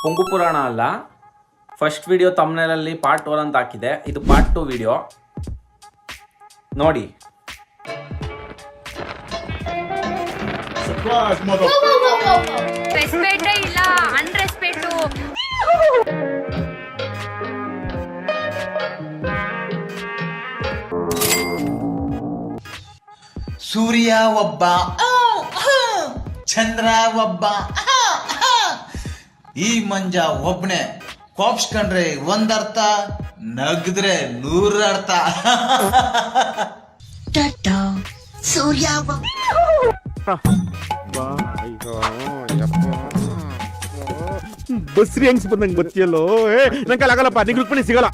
ಪೊಂಗು ಪುರಾಣ ಅಲ್ಲ, first video ತಮ್ನೇಲಲ್ಲಿ part 1 ಅಂತ ಹಾಕಿದೆ. ಇದು ಪಾರ್ಟ್ 2 ವಿಡಿಯೋ ನೋಡಿ. ರೆಸ್ಪೆಕ್ಟೇ ಇಲ್ಲ, ಅನ್ರೆಸ್ಪೆಕ್ಟು. ಸೂರ್ಯ ಒಬ್ಬ, ಚಂದ್ರ ಒಬ್ಬ, ಈ ಮಂಜ ಒಬ್ನೇ. ಕೋಪ್ಸ್ಕೊಂಡ್ರೆ ಒಂದರ್ಥ, ನಗದ್ರೆ 100 ಅರ್ಥ. ಸೂರ್ಯ ಬಸ್ರಿ ಹೆಂಗ್ಸ್ ಬಂದಂಗೆ ಬತ್ತಿಯಲ್ಲೋ. ನಂಗೆ ಆಗಲ್ಲಪ್ಪ, ನಿಂಗೆ ರುಕ್ಮಿಣಿ ಸಿಗಲ್ಲ.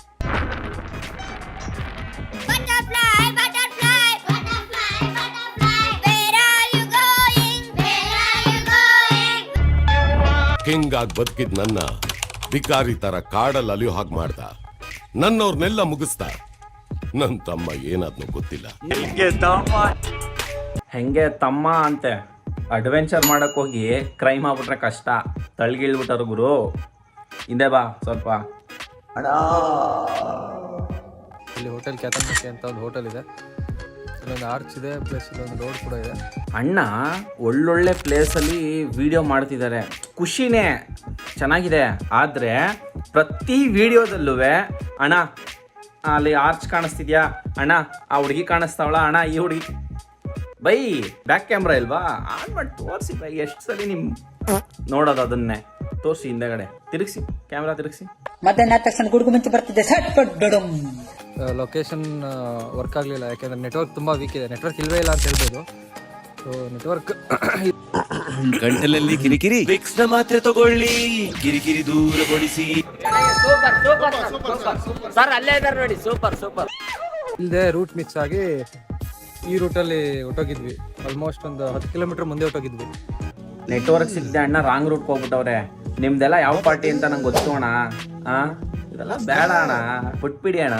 ಕಿಂಗ್ ಆಗಿ ಬದುಕಿದ್ ನನ್ನ ಬಿಕಾರಿ ತರ ಕಾಡಲ್ಲಿ ಅಲಿಯೋ ಹಾಗೆ ಮಾಡ್ದ. ನನ್ನವ್ರನ್ನೆಲ್ಲ ಮುಗಿಸ್ದ. ನನ್ ತಮ್ಮ ಏನಾದ್ನೂ ಗೊತ್ತಿಲ್ಲ. ಹೆಂಗೆ ತಮ್ಮ ಅಂತೆ ಅಡ್ವೆಂಚರ್ ಮಾಡಕ್ ಹೋಗಿ ಕ್ರೈಮ್ ಆಗ್ಬಿಟ್ರೆ ಕಷ್ಟ. ತಳ್ಗಿಳ್ಬಿಟ್ಟಾರು ಗುರು. ಹಿಂದೆ ಬಾ ಸ್ವಲ್ಪ. ಇಲ್ಲಿ ಹೋಟೆಲ್ ಕ್ಯಾತಂಬಕ್ಕೆ ಅಂತ ಒಂದು ಹೋಟೆಲ್ ಇದೆ, ಇಲ್ಲೊಂದು ಆರ್ಚ್ ಇದೆ, ಪ್ಲಸ್ ಇಲ್ಲೊಂದು ರೋಡ್ ಕೂಡ ಇದೆ. ಅಣ್ಣ ಒಳ್ಳೊಳ್ಳೆ ಪ್ಲೇಸಲ್ಲಿ ವಿಡಿಯೋ ಮಾಡ್ತಿದ್ದಾರೆ, ಖುಷಿನೇ, ಚೆನ್ನಾಗಿದೆ. ಆದರೆ ಪ್ರತಿ ವಿಡಿಯೋದಲ್ಲೂ ಅಣ್ಣ ಅಲ್ಲಿ ಆರ್ಚ್ ಕಾಣಿಸ್ತಿದ್ಯಾ, ಅಣ್ಣ ಆ ಹುಡುಗಿ ಕಾಣಿಸ್ತಾವಳ, ಅಣ್ಣ ಈ ಹುಡುಗಿ. ಬೈ ಬ್ಯಾಕ್ ಕ್ಯಾಮ್ರಾ ಇಲ್ವಾ, ಆನ್ ಮಾಡಿ ತೋರಿಸಿ ಬೈ. ಎಷ್ಟು ಸಲ ನಿಮ್ ನೋಡೋದು ಅದನ್ನೇ ತೋರಿಸಿ. ಹಿಂದೆಗಡೆ ತಿರುಗಿಸಿ, ಕ್ಯಾಮ್ರಾ ತಿರುಗಿಸಿ. ಮಧ್ಯಾಹ್ನ ತಕ್ಷಣ ಗುಡುಗು ಮಿಂಚು ಬರ್ತಿದ್ದೆ. ಲೊಕೇಶನ್ ವರ್ಕ್ ಆಗಲಿಲ್ಲ, ಯಾಕೆಂದರೆ ನೆಟ್ವರ್ಕ್ ತುಂಬ ವೀಕ್ ಇದೆ. ನೆಟ್ವರ್ಕ್ ಇಲ್ಲವೇ ಇಲ್ಲ ಅಂತ ಹೇಳ್ಬೋದು. ಸೊ ನೆಟ್ವರ್ಕ್ ಗಂಟಲಲ್ಲಿ ಕಿರಿಕಿರಿ, ವಿಕ್ಸ್ನ ಮಾತ್ರೆ ತಗೊಳ್ಳಿ, ಕಿರಿಕಿರಿ ದೂರಗೊಳಿಸಿ. ಸರ್ ಅಲ್ಲೇ ಇದ್ದಾರೆ ನೋಡಿ, ಸೂಪರ್ ಸೂಪರ್. ಇಲ್ಲದೆ ರೂಟ್ ಮಿಕ್ಸ್ ಆಗಿ ಈ ರೂಟಲ್ಲಿ ಹೊಟ್ಟೋಗಿದ್ವಿ. ಆಲ್ಮೋಸ್ಟ್ ಒಂದು 10 ಕಿಲೋಮೀಟರ್ ಮುಂದೆ ಹೊಟ್ಟೋಗಿದ್ವಿ. ನೆಟ್ವರ್ಕ್ ಸಿಗದೆ ಅಣ್ಣ ರಾಂಗ್ ರೂಟ್ ಹೋಗ್ಬಿಟ್ಟವ್ರೆ. ನಿಮ್ದೆಲ್ಲ ಯಾವ ಪಾರ್ಟಿ ಅಂತ ನಂಗೆ ಗೊತ್ತು ಅಣ್ಣ. ಇದೆಲ್ಲ ಬೇಡ ಅಣ್ಣ, ಬಿಟ್ಬಿಡಿ ಅಣ್ಣ.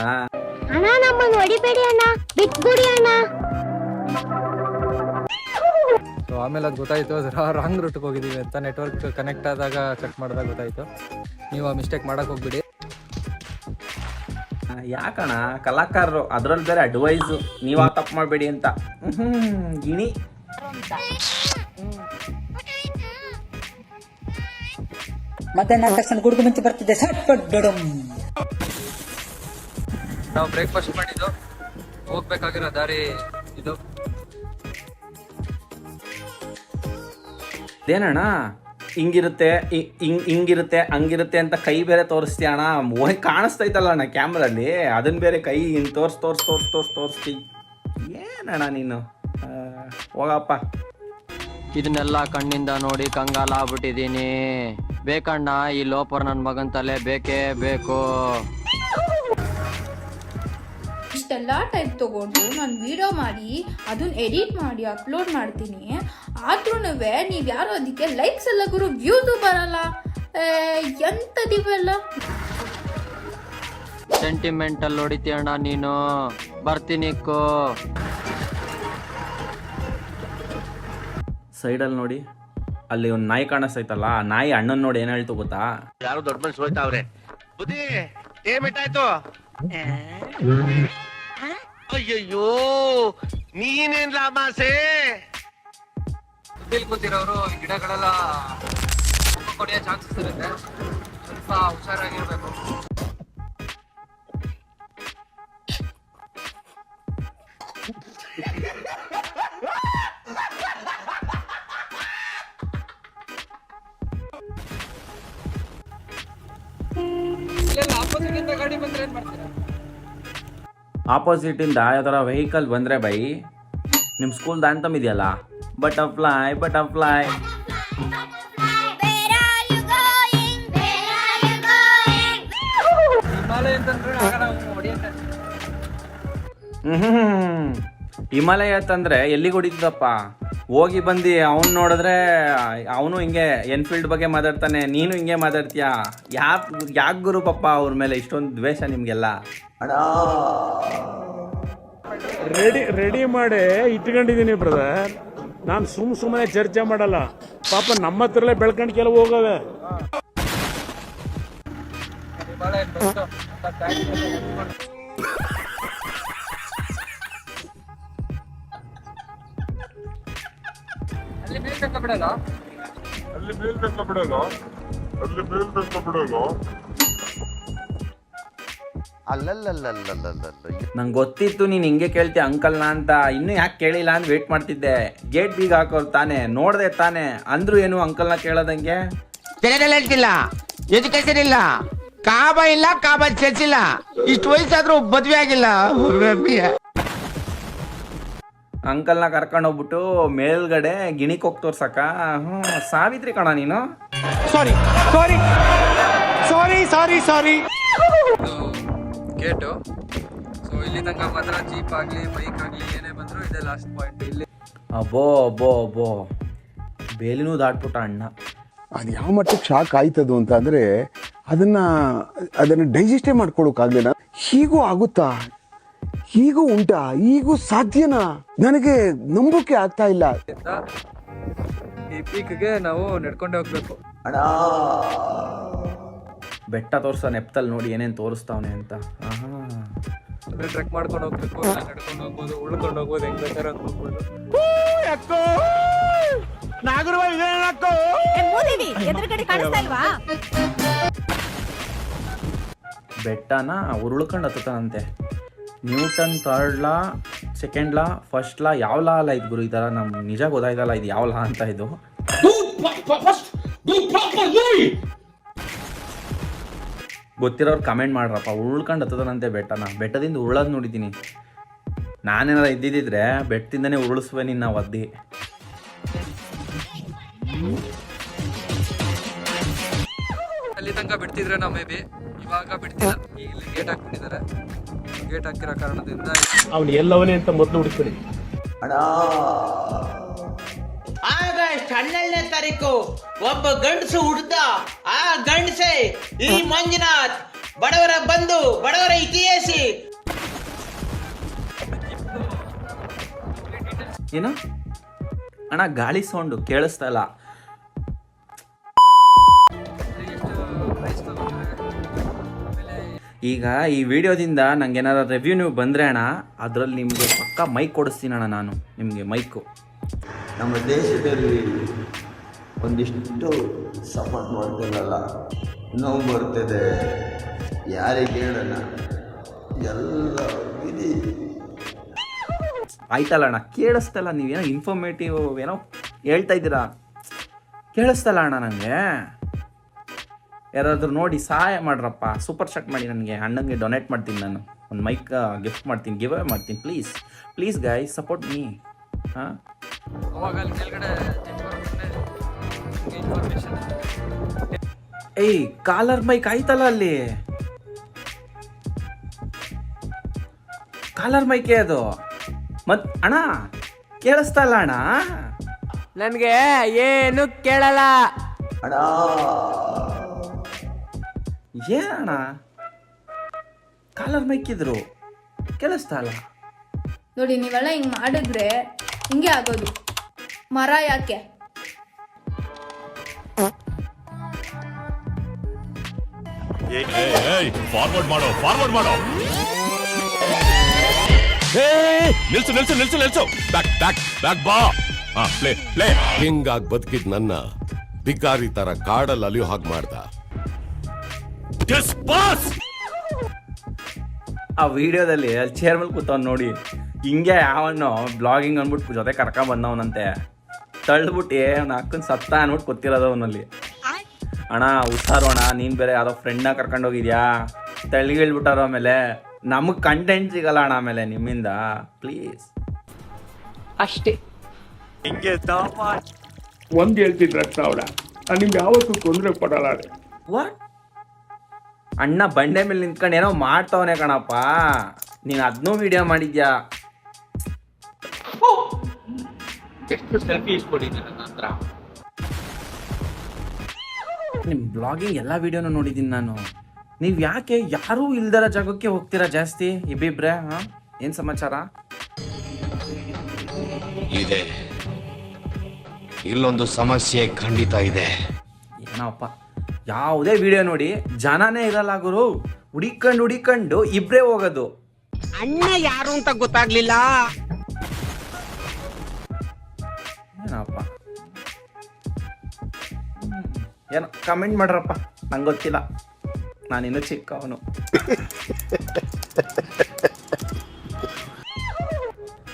ಅಣ್ಣ ನಮ್ಮನ್ನು ಹೊಡಿಬೇಡಿ ಅಣ್ಣ, ಬಿಟ್ಬಿಡಿ ಅಣ್ಣ. ಸೊ ಆಮೇಲೆ ಅದು ಗೊತ್ತಾಯಿತು, ರಾಂಗ್ ರೂಟ್ಗೆ ಹೋಗಿದ್ದೀವಿ ಅಂತ. ನೆಟ್ವರ್ಕ್ ಕನೆಕ್ಟ್ ಆದಾಗ ಚೆಕ್ ಮಾಡಿದಾಗ ಗೊತ್ತಾಯಿತು. ನೀವು ಆ ಮಿಸ್ಟೇಕ್ ಮಾಡೋಕ್ಕೆ ಹೋಗ್ಬಿಡಿ. ಯಾಕಣ್ಣ ಕಲಾಕಾರರು, ಅದ್ರಲ್ಲಿ ಬೇರೆ ಅಡ್ವೈಸು, ನೀವು ಆ ತಪ್ಪು ಮಾಡಬೇಡಿ ಅಂತ. ಗಿಣಿ ಮಧ್ಯಾಹ್ನ ತಕ್ಷಣ ಗುಡುಗು ಮಿಂಚು ಬರ್ತಿದ್ದೆ. ನಾವು ಬ್ರೇಕ್ಫಾಸ್ಟ್ ಮಾಡಿದ್ದು, ಹೋಗ್ಬೇಕಾಗಿರೋ ದಾರಿ ಇದು. ಅದೇನಣ್ಣ ಹಿಂಗಿರುತ್ತೆ, ಹಿಂಗಿರುತ್ತೆ, ಹಂಗಿರುತ್ತೆ ಅಂತ ಕೈ ಬೇರೆ ತೋರಿಸ್ತೀಯ ಅಣ್ಣ. ಕಾಣಿಸ್ತೈತಲ್ಲ ಅಣ್ಣ ಕ್ಯಾಮ್ರಲ್ಲಿ, ಅದನ್ನ ಬೇರೆ ಕೈ ಹಿಂಗೆ ತೋರಿಸ್ತಿ. ಏನಣ್ಣ ನೀನು, ಹೋಗಪ್ಪ. ಇದನ್ನೆಲ್ಲ ಕಣ್ಣಿಂದ ನೋಡಿ ಕಂಗಾಲಾಗ್ಬಿಟ್ಟಿದೀನಿ. ಬೇಕಣ್ಣ ಈ ಲೋಪರ್ ನನ್ನ ಮಗನ್ ತಲೆ ಬೇಕೇ ಬೇಕು. ಇಷ್ಟೆಲ್ಲ ಟೈಮ್ ತಗೊಂಡು ನಾನು ವಿಡಿಯೋ ಮಾಡಿ ಅದನ್ನ ಎಡಿಟ್ ಮಾಡಿ ಅಪ್ಲೋಡ್ ಮಾಡ್ತೀನಿ. ಆದ್ರೂ ನೀವು ಯಾರು ಅದಕ್ಕೆ ಲೈಕ್ಸ್ ಎಲ್ಲ ಗುರು, ವ್ಯೂಸು ಬರಲ್ಲ. ಎಂತದಿವೆಲ್ಲ ಸೆಂಟಿಮೆಂಟಲ್ ಹೊಡಿತೀಯಣ್ಣ ನೀನು. ಬರ್ತೀನಿಕ್ಕೋ. ಸೈಡಲ್ಲಿ ನೋಡಿ, ಅಲ್ಲಿ ಒಂದು ನಾಯಿ ಕಾಣಿಸ್ತೈತಲ್ಲ, ಆ ನಾಯಿ ಅಣ್ಣನ್ ನೋಡಿ ಏನ್ ಹೇಳ್ತು ಗೊತ್ತಾ? ಯಾರು ದೊಡ್ಡ ಮನುಷ್ಯ ಹೋಯ್ತಾವ್ರೆ. ಬುದ್ಧಿ ಏಮಿಟ್ಟಾಯ್ತು? ಅಯ್ಯಯ್ಯೋ, ನೀನೇನ್ ಲಾಮಾಸೆ? ಸುದ್ದಿಲ್ ಕೂತಿರೋರು ಗಿಡಗಳೆಲ್ಲ ಕೊಡಿಯೋ ಚಾನ್ಸಸ್ ಇರುತ್ತೆ, ಸ್ವಲ್ಪ ಹುಷಾರಾಗಿರ್ಬೇಕು. ಗಾಡಿ ಬಂದ್ರೆ ಏನ್ ಮಾಡ್ತೀರಾ? ಆಪೋಸಿಟ್ ಇಂದ ಯಾವ್ದಾರ ವೆಹಿಕಲ್ ಬಂದ್ರೆ ಬೈ, ನಿಮ್ ಸ್ಕೂಲ್ ದಾಂತಮ್ ಇದೆಯಲ್ಲ, ಬಟರ್ಫ್ಲೈ ಬಟರ್ಫ್ಲೈ. ಹಿಮಾಲಯ ಅಂತಂದ್ರೆ ಎಲ್ಲಿಗೆ ಹೊಡಿತದಪ್ಪ? ಹೋಗಿ ಬಂದು ಅವ್ನು ನೋಡಿದ್ರೆ ಅವನು ಹಿಂಗೆ ಎನ್ಫೀಲ್ಡ್ ಬಗ್ಗೆ ಮಾತಾಡ್ತಾನೆ, ನೀನು ಹಿಂಗೆ ಮಾತಾಡ್ತೀಯ. ಯಾಕೆ ಗುರು ಪಪ್ಪ ಅವ್ರ ಮೇಲೆ ಇಷ್ಟೊಂದು ದ್ವೇಷ ನಿಮಗೆಲ್ಲ? ರೆಡಿ ಮಾಡಿ ಇಟ್ಕೊಂಡಿದ್ದೀನಿ ಬ್ರದರ್. ನಾನು ಸುಮ್ಮನೆ ಚರ್ಚೆ ಮಾಡಲ್ಲ. ಪಾಪ ನಮ್ಮ ಹತ್ರಲ್ಲೇ ಬೆಳ್ಕೊಂಡು ಕೆಲವು ಹೋಗವೆ. ಬಾಳೆಹಣ್ಣು ಬಂತು ಅಂತ ಪ್ಯಾಕ್ ಮಾಡಿ ಅಲ್ಲಿ ಮೇಲ್ತಕ್ಕ ಬಿಡಲ್ಲ ನಂಗೆ ಗೊತ್ತಿತ್ತು ನೀನು ಹಿಂಗೆ ಕೇಳ್ತೀಯ ಅಂಕಲ್ನ ಅಂತ. ಇನ್ನೂ ಯಾಕೆ ಕೇಳಿಲ್ಲ ಅಂತ ವೇಟ್ ಮಾಡ್ತಿದ್ದೆ. ಗೇಟ್ ಬೀಗ ಹಾಕೋರು ತಾನೆ, ನೋಡ್ದೆ ತಾನೆ, ಅಂದ್ರು ಏನು ಅಂಕಲ್ನ ಕೇಳೋದಂಗೆ. ಇಲ್ಲ ಎಜುಕೇಶನ್ ಇಲ್ಲ, ಕಾಬ ಇಲ್ಲ, ಕಾಬ ಚರ್ಚಿಲ್ಲ, ಇಷ್ಟು ವಯಸ್ಸಾದ್ರೂ ಮದ್ವೆ ಆಗಿಲ್ಲ. ಅಂಕಲ್ನ ಕರ್ಕೊಂಡು ಹೋಗ್ಬಿಟ್ಟು ಮೇಲ್ಗಡೆ ಗಿಣಿಕ್ ಹೋಗಿ ತೋರ್ಸಕ್ಕ. ಸಾವಿತ್ರಿ ಕಣ ನೀನು. ಸಾರಿ ಗೇಟು. ಸೊ ಇಲ್ಲಿ ತನಕ ಮಾತ್ರ ಜೀಪ್ ಆಗಲಿ ಬೈಕ್ ಆಗಲಿ ಏನೇ ಬಂದರೂ ಇದೆ ಲಾಸ್ಟ್ ಪಾಯಿಂಟ್. ಇಲ್ಲಿ ಅಬ್ಬೋ ಬೇಲಿನೂ ದಾಟ್ಬಿಟ್ಟ ಅಣ್ಣ. ಅದು ಯಾವ ಮಟ್ಟಕ್ಕೆ ಶಾಕ್ ಆಯ್ತದು ಅಂತ ಅಂದ್ರೆ ಅದನ್ನ ಡೈಜೆಸ್ಟೇ ಮಾಡ್ಕೊಳಕ್ಕಾಗ್ಲಿಲ್ಲ. ಹೀಗೂ ಆಗುತ್ತಾ, ಹೀಗೂ ಉಂಟಾ, ಹೀಗೂ ಸಾಧ್ಯನಾ, ನನಗೆ ನಂಬೋಕೆ ಆಗ್ತಾ ಇಲ್ಲ. ಈ ಪೀಕ್ಗೆ ನಾವು ನಡ್ಕೊಂಡೇ ಹೋಗ್ಬೇಕು. ಬೆಟ್ಟ ತೋರ್ಸ ನೆಪ್ತಲ್ಲಿ ನೋಡಿ ಏನೇನು ತೋರಿಸ್ತಾವನೆ ಅಂತ. ಅಂದ್ರೆ ಟ್ರೆಕ್ ಮಾಡ್ಕೊಂಡು ಹೋಗ್ಬೇಕು, ನಡ್ಕೊಂಡು ಹೋಗ್ಬೋದು, ಉಳ್ಕೊಂಡು ಹೋಗ್ಬೋದು, ಹೆಂಗ್ ಬೇಕಾದ್ರೆ ಹಂಗ್ ಹೋಗ್ಬೋದು. ಬೆಟ್ಟನ ಉರುಳ್ಕೊಂಡು ಹತ್ತತಾನಂತೆ. Newton third law, second law, first law, ಯಾವ ಲಾ ಅಲ್ಲ ಇದು ಗುರು. ಈ ಥರ ನಮ್ಗೆ ನಿಜ ಗೊತ್ತಾಯ್ತಲ್ಲ ಇದು ಯಾವ ಲಾ ಅಂತ. ಇದು ಗೊತ್ತಿರೋರು ಕಮೆಂಟ್ ಮಾಡ್ರಪ್ಪ. ಉರುಳ್ಕೊಂಡು ಹತ್ತತಾನಂತೆ ಬೆಟ್ಟನ. ಬೆಟ್ಟದಿಂದ ಉರುಳೋದು ನೋಡಿದ್ದೀನಿ. ನಾನೇನಾರ ಇದ್ದಿದ್ದಿದ್ರೆ ಬೆಟ್ಟದಿಂದನೇ ಉರುಳಿಸುವೆ ನಿನ್ನ ಒದ್ದಿ. ಅಲ್ಲಿ ತನಕ ಬಿಡ್ತಿದ್ರೆ ನಾವು ಮೇ ಬಿ, ಇವಾಗ ಬಿಡ್ತಿಲ್ಲ. ಈಗ ಇಲ್ಲಿ ಗೇಟ್ ಹಾಕ್ಬಿಟ್ಟಿದ್ದಾರೆ. ಗೇಟ್ ಹಾಕಿರೋ ಕಾರಣದಿಂದ ಅವನು ಎಲ್ಲವನೇ ಅಂತ ಮೊದಲು ಹುಡುಕ್ಬಿಡಿ. ಆಗಸ್ಟ್ 12ನೇ ತಾರೀಕು ಒಬ್ಬ ಗಂಡಸು ಹುಡ್ದ. ಆ ಗಂಡಸೆ ಈ ಮಂಜುನಾಥ್, ಬಡವರ ಬಂಧು, ಬಡವರ ಇತಿಹಾಸಿ. ಏನು ಅಣ್ಣ ಗಾಳಿ ಸೌಂಡು ಕೇಳಿಸ್ತಾ ಇಲ್ಲ. ಈಗ ಈ ವಿಡಿಯೋದಿಂದ ನಂಗೆ ಏನಾದ್ರು ರೆವ್ಯೂನ್ಯೂ ಬಂದರೆ ಅಣ್ಣ, ಅದರಲ್ಲಿ ನಿಮಗೆ ಪಕ್ಕ ಮೈಕ್ ಕೊಡಿಸ್ತೀನಿ ಅಣ್ಣ. ನಾನು ನಿಮಗೆ ಮೈಕು. ನಮ್ಮ ದೇಶದಲ್ಲಿ ಒಂದಿಷ್ಟು ಸಪೋರ್ಟ್ ಮಾಡ್ತಿರಲ್ಲ, ನೋವು ಬರ್ತಿದೆ, ಯಾರಿಗೆ ಹೇಳೋಣ, ಎಲ್ಲ ವಿಧಿ. ಆಯ್ತಲ್ಲ ಅಣ್ಣ, ಕೇಳಿಸ್ತಲ್ಲ. ನೀವೇನೋ ಇನ್ಫಾರ್ಮೇಟಿವ್ ಏನೋ ಹೇಳ್ತಾ ಇದ್ದೀರಾ, ಕೇಳಿಸ್ತಲ್ಲ ಅಣ್ಣ ನನಗೆ. ಯಾರಾದರೂ ನೋಡಿ ಸಹಾಯ ಮಾಡ್ರಪ್ಪ, ಸೂಪರ್ ಚಾಟ್ ಮಾಡಿ. ನನಗೆ ಅಣ್ಣಂಗೆ ಡೊನೇಟ್ ಮಾಡ್ತೀನಿ, ನಾನು ಒಂದು ಮೈಕ್ ಗಿಫ್ಟ್ ಮಾಡ್ತೀನಿ, ಗಿವ್ ಅವೇ ಮಾಡ್ತೀನಿ. Please guys support me. ಹಾಂ, ಅವಾಗ ಅಲ್ಲಿ ಕೆಳಗಡೆ ಇನ್ಫಾರ್ಮೇಶನ್. ಏಯ್ ಕಾಲರ್ ಮೈಕ್ ಆಯ್ತಲ್ಲ ಅಲ್ಲಿ. ಕಾಲರ್ ಮೈಕೇ ಅದು. ಅಣ್ಣ ಕೇಳಿಸ್ತಾ ಇಲ್ಲ ಅಣ್ಣ. ನನ್ಗೆ ಏನು ಕೇಳಲ್ಲ ಅಣ್ಣ. ಏನಣ್ಣ ಕಾಲರ್ ಮೈಕ್ ಇದ್ರು ಕೇಳಿಸ್ತಾ ಇಲ್ಲ. ನೋಡಿ ನೀವೆಲ್ಲ ಹಿಂಗ್ ಮಾಡಿದ್ರೆ ಹಿಂಗೆ ಆಗೋದು. ಮರ ಯಾಕೆ? ಫಾರ್ವರ್ಡ್ ಮಾಡೋ. ನಿಲ್ಸು. ಬ್ಯಾಕ್ ಬಾ. ಪ್ಲೇ. ಹಿಂಗಾಗಿ ಬದುಕಿದ್ ನನ್ನ ಬಿಕಾರಿ ತರ ಕಾಡಲ್ಲಿ ಅಲಿಯೋ ಹಾಗೆ ಮಾಡ್ದ. ಆ ವಿಡಿಯೋದಲ್ಲಿ ಅಲ್ಲಿ ಚೇರ್ ಮೇಲೆ ಕೂತವ್ನು ನೋಡಿ, ಹಿಂಗೆ ಯಾವನು ಬ್ಲಾಗಿಂಗ್ ಅಂದ್ಬಿಟ್ಟು ಜೊತೆ ಕರ್ಕೊಂಡ್ ಬಂದವನಂತೆ. ತಳ್ಳಿಬಿಟ್ಟು ಅವ್ನ ಅಕ್ಕನ ಸತ್ತ ಅಂದ್ಬಿಟ್ಟು ಗೊತ್ತಿರೋದು ಅವನಲ್ಲಿ. ಅಣ್ಣ ಹುಷಾರು ಅಣ್ಣ, ನೀನು ಬೇರೆ ಯಾರೋ ಫ್ರೆಂಡ್ನ ಕರ್ಕೊಂಡೋಗಿದ್ಯಾ, ತಳ್ಳಿಗಿಳ್ಬಿಟ್ಟಾರ. ಆಮೇಲೆ ನಮಗೆ ಕಂಟೆಂಟ್ ಸಿಗಲ್ಲ ಅಣ್ಣ ಆಮೇಲೆ ನಿಮ್ಮಿಂದ. ಪ್ಲೀಸ್ ಅಷ್ಟೇ. ಒಂದ್ ಹೇಳ್ತಿದ್ರ ಅವಳ, ನಿಮ್ಗೆ ಯಾವತ್ತೂ ತೊಂದರೆ ಕೊಡಲ್ಲ. ವಾಟ್? ಅಣ್ಣ ಬಂಡೆ ಮೇಲೆ ನಿಂತ್ಕೊಂಡು ಏನೋ ಮಾಡ್ತಾವನೆ ಕಣಪ್ಪ. ನೀನು ಅದನ್ನೂ ವಿಡಿಯೋ ಮಾಡಿದ್ಯಾ? ಎಷ್ಟು ಸೆಲ್ಫಿ ಇಸ್ಕೊಂಡಿದ್ದೆ ನನ್ನ ಹತ್ರ. ನಿಮ್ಮ ಬ್ಲಾಗಿಂಗ್ ಎಲ್ಲ ವಿಡಿಯೋನು ನೋಡಿದ್ದೀನಿ ನಾನು. ನೀವು ಯಾಕೆ ಯಾರೂ ಇಲ್ದರ ಜಾಗಕ್ಕೆ ಹೋಗ್ತೀರಾ ಜಾಸ್ತಿ ಇಬ್ಬಿಬ್ರೆ? ಹಾಂ, ಏನು ಸಮಾಚಾರ? ಇದೆ, ಇಲ್ಲೊಂದು ಸಮಸ್ಯೆ ಖಂಡಿತ ಇದೆ. ಏನೋಪ್ಪ ಯಾವುದೇ ವಿಡಿಯೋ ನೋಡಿ ಜನನೇ ಇರಲ್ಲ ಗುರು. ಹುಡಿಕೊಂಡು ಇಬ್ಬರೇ ಹೋಗೋದು. ಅಣ್ಣ ಯಾರು ಅಂತ ಗೊತ್ತಾಗ್ಲಿಲ್ಲ. ಏನಪ್ಪ ಏನೋ ಕಮೆಂಟ್ ಮಾಡ್ರಪ್ಪ, ನಂಗೆ ಗೊತ್ತಿಲ್ಲ, ನಾನಿನ್ನೂ ಚಿಕ್ಕವನು.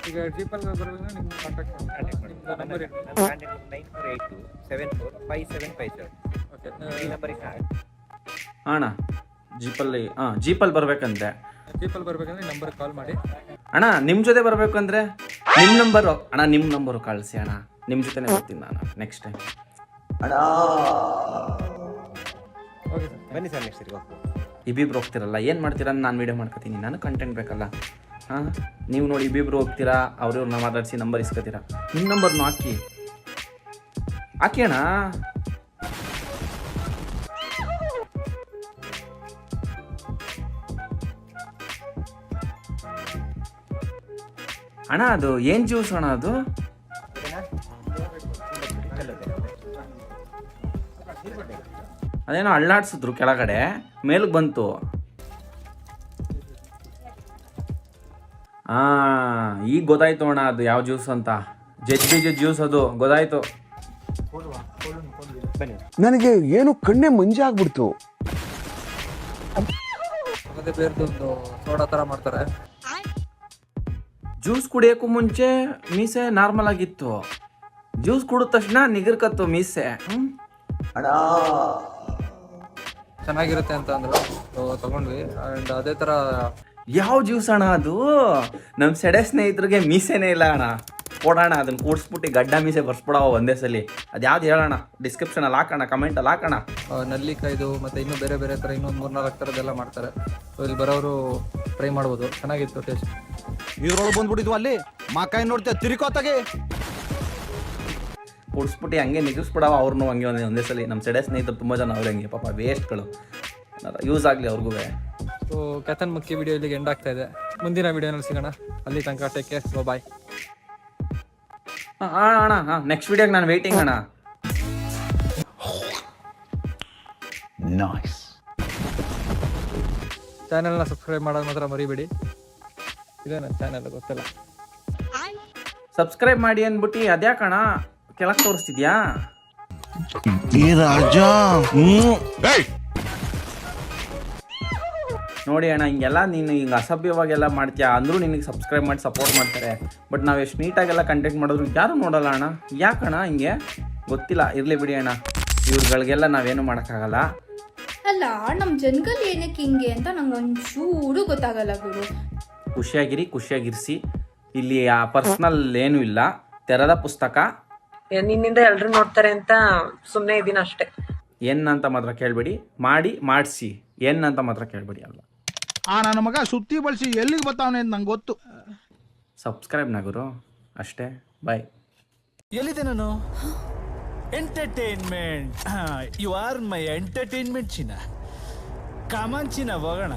ಈಗ ಜೀಪಲ್ಲಿ ಬರಬೇಕು ನಿಮ್ಮ ಕಾಂಟ್ಯಾಕ್ಟ್ ನಂಬರ್ ಓಕೆ ಅಣ್ಣ ಜೀಪಲ್ಲಿ ಬರ್ಬೇಕಂದ್ರೆ ಜೀಪಲ್ಲಿ ಬರ್ಬೇಕಂದ್ರೆ ನಂಬರ್ ಕಾಲ್ ಮಾಡಿ. ಅಣ್ಣ ನಿಮ್ಮ ಜೊತೆ ಬರ್ಬೇಕಂದ್ರೆ ನಿಮ್ಮ ನಂಬರು ಅಣ್ಣ, ನಿಮ್ಮ ನಂಬರು ಕಳಿಸಿ ಅಣ್ಣ, ನಿಮ್ಮ ಜೊತೆನೇ ಬರ್ತೀನಿ ನಾನು ನೆಕ್ಸ್ಟ್ ಟೈಮ್. ಅಣ್ಣ ಓಕೆ ಸರ್, ಬನ್ನಿ ಸರ್ ನೆಕ್ಸ್ಟ್ ಇಬ್ಬಿಬ್ರು ಹೋಗ್ತಿರಲ್ಲ, ಏನು ಮಾಡ್ತೀರಾ? ನಾನು ವೀಡಿಯೋ ಮಾಡ್ಕೊತೀನಿ, ನಾನು ಕಂಟೆಂಟ್ ಬೇಕಲ್ಲ. ಹಾಂ, ನೀವು ನೋಡಿ ಇಬ್ಬಿಬ್ರು ಹೋಗ್ತೀರಾ, ಅವ್ರನ್ನ ಮಾತಾಡಿಸಿ ನಂಬರ್ ಇಸ್ಕೊತೀರಾ. ನಿಮ್ಮ ನಂಬರ್ನು ಹಾಕಿ ಅಣ್ಣ. ಅಣ್ಣ ಅದು ಏನು ಜ್ಯೂಸ್ ಅಣ್ಣ ಅದು? ಅದೇನೋ ಅಳ್ಳಾಡ್ಸಿದ್ರು ಕೆಳಗಡೆ, ಮೇಲಕ್ಕೆ ಬಂತು. ಈಗ ಗೊತ್ತಾಯ್ತು ಅಣ್ಣ ಅದು ಯಾವ ಜ್ಯೂಸ್ ಅಂತ. ಜಜ್ಜಿ ಜ್ಯೂಸ್ ಅದು ಗೊತ್ತಾಯ್ತು. ನನಗೆ ಏನು ಕಣ್ಣೆ ಮಂಜಾಗ್ಬಿಡ್ತು. ಅದೇ ಬೇರೆದೊಂದು ಸೋಡಾ ಥರ ಮಾಡ್ತಾರೆ. ಜ್ಯೂಸ್ ಕುಡಿಯೋಕ್ಕೂ ಮುಂಚೆ ಮೀಸೆ ನಾರ್ಮಲ್ ಆಗಿತ್ತು, ಜ್ಯೂಸ್ ಕುಡಿದ ತಕ್ಷಣ ನಿಗರ್ಕತ್ತು ಮೀಸೆ. ಅಣ್ಣ ಚೆನ್ನಾಗಿರುತ್ತೆ ಅಂತ ಅಂದರು, ತಗೊಂಡ್ವಿ. ಆ್ಯಂಡ್ ಅದೇ ಥರ ಯಾವ ಜ್ಯೂಸ್ ಅಣ್ಣ ಅದು? ನಮ್ಮ ಸೆಡೆ ಸ್ನೇಹಿತರಿಗೆ ಮೀಸೆನೇ ಇಲ್ಲ ಅಣ್ಣ. ಕೊಡೋಣ ಅದನ್ನು ಕೂಡಿಸ್ಬಿಟ್ಟು ಗಡ್ಡ ಮೀಸೆ ಬರ್ಸ್ಬಿಡವ ಒಂದೇ ಸಲ. ಅದು ಯಾವ್ದು ಹೇಳೋಣ, ಡಿಸ್ಕ್ರಿಪ್ಷನಲ್ಲಿ ಹಾಕೋಣ, ಕಮೆಂಟಲ್ಲಿ ಹಾಕೋಣ. ನಲ್ಲಿಕಾಯ್ದು ಮತ್ತು ಇನ್ನೂ ಬೇರೆ ಬೇರೆ ಥರ ಇನ್ನೊಂದು 3-4 ಥರದ್ದೆಲ್ಲ ಮಾಡ್ತಾರೆ. ಸೊ ಇಲ್ಲಿ ಬರೋರು ಟ್ರೈ ಮಾಡ್ಬೋದು, ಚೆನ್ನಾಗಿತ್ತು ಟೇಸ್ಟ್. ಇದ್ರೊಳಗೆ ಬಂದ್ಬಿಟ್ಟಿದ್ವು ಅಲ್ಲಿ ಮಾಕಾಯಿ ನೋಡ್ತೇವೆ ತಿರುಕೋತಾಗೆ ಕೂಡಿಸ್ಬಿಟ್ಟು ಹಂಗೆ ನಿಗಿಸ್ಬಿಡವ ಅವ್ರನ್ನೂ ಹಂಗೆ ಒಂದೇ ಸಲ. ನಮ್ಮ ಸೆಡೆ ಸ್ನೇಹಿತರು ತುಂಬ ಜನ ಅವ್ರು ಹಂಗೆ ಪಾಪ ವೇಸ್ಟ್ಗಳು, ಯೂಸ್ ಆಗಲಿ ಅವ್ರಿಗೂ. ಸೊ ಕ್ಯಾತನ್ ಮುಖ್ಯ ವಿಡಿಯೋ ಇಲ್ಲಿಗೆ ಎಂಡ್ ಆಗ್ತಾ ಇದೆ. ಮುಂದಿನ ವಿಡಿಯೋನಲ್ಲಿ ಸಿಗೋಣ. ಅಲ್ಲಿ ತನಕ ಟೇಕ್ ಕೇರ್, ಬಾಯ್. ಅಣ್ಣ ನೆಕ್ಸ್ಟ್ ವಿಡಿಯೋಗೆ ನಾನು ವೆಯ್ಟಿಂಗ್ ಅಣ್ಣ. ಚಾನೆಲ್ನ ಸಬ್ಸ್ಕ್ರೈಬ್ ಮಾಡೋದು ಮಾತ್ರ ಮರಿಬೇಡಿ. ಇದೇ ನನ್ನ ಚಾನೆಲ್, ಗೊತ್ತಿಲ್ಲ. ಸಬ್ಸ್ಕ್ರೈಬ್ ಮಾಡಿ ಅಂದ್ಬಿಟ್ಟು ಅದ್ಯಾಕಣ ಕೆಳಗೆ ತೋರಿಸ್ತಿದ್ಯಾ? ನೋಡಿ ಅಣ್ಣ, ಹಿಂಗೆಲ್ಲ ನೀನು ಹಿಂಗೆ ಅಸಭ್ಯವಾಗೆಲ್ಲ ಮಾಡ್ತೀಯಾ ಅಂದರೂ ನಿನಗೆ ಸಬ್ಸ್ಕ್ರೈಬ್ ಮಾಡಿ ಸಪೋರ್ಟ್ ಮಾಡ್ತಾರೆ. ಬಟ್ ನಾವು ಎಷ್ಟು ನೀಟಾಗೆಲ್ಲ ಕಂಟೆಂಟ್ ಮಾಡಿದ್ರು ಯಾರು ನೋಡಲ್ಲ ಅಣ್ಣ. ಯಾಕಣ್ಣ ಹಿಂಗೆ ಗೊತ್ತಿಲ್ಲ. ಇರಲಿ ಬಿಡಿ ಅಣ್ಣ, ಇವ್ರುಗಳಿಗೆಲ್ಲ ನಾವೇನು ಮಾಡೋಕ್ಕಾಗಲ್ಲ. ಅಲ್ಲ, ನಮ್ಮ ಜನಗಳು ಏನಕ್ಕೆ ಹಿಂಗೆ ಅಂತ ನಂಗೆ ಒಂಚೂರು ಗೊತ್ತಾಗಲ್ಲ ಗುರು. ಖುಷಿಯಾಗಿರಿಸಿ. ಇಲ್ಲಿ ಆ ಪರ್ಸ್ನಲ್ ಏನೂ ಇಲ್ಲ, ತೆರೆದ ಪುಸ್ತಕ. ನಿನ್ನಿಂದ ಎಲ್ರು ನೋಡ್ತಾರೆ ಅಂತ ಸುಮ್ಮನೆ ಇದೀನಿ ಅಷ್ಟೇ. ಏನಂತ ಮಾತ್ರ ಕೇಳಬೇಡಿ, ಮಾಡಿಸಿ ಏನಂತ ಮಾತ್ರ ಕೇಳಬೇಡಿ. ಅಲ್ಲ ನನ್ನ ಮಗ ಸುತ್ತಿ ಬಳಸಿ ಎಲ್ಲಿಗೆ ಬರ್ತಾವನೆ ಅಂತ ನಂಗೆ ಗೊತ್ತು. ಸಬ್ಸ್ಕ್ರೈಬ್ ನಗುರು ಅಷ್ಟೇ. ಬಾಯ್. ಎಲ್ಲಿದೆ ನಾನು? Entertainment. You are my entertainment ಚಿನ್ನ. ಕಾಮನ್ ಚಿನ್ನ, ಹೋಗೋಣ.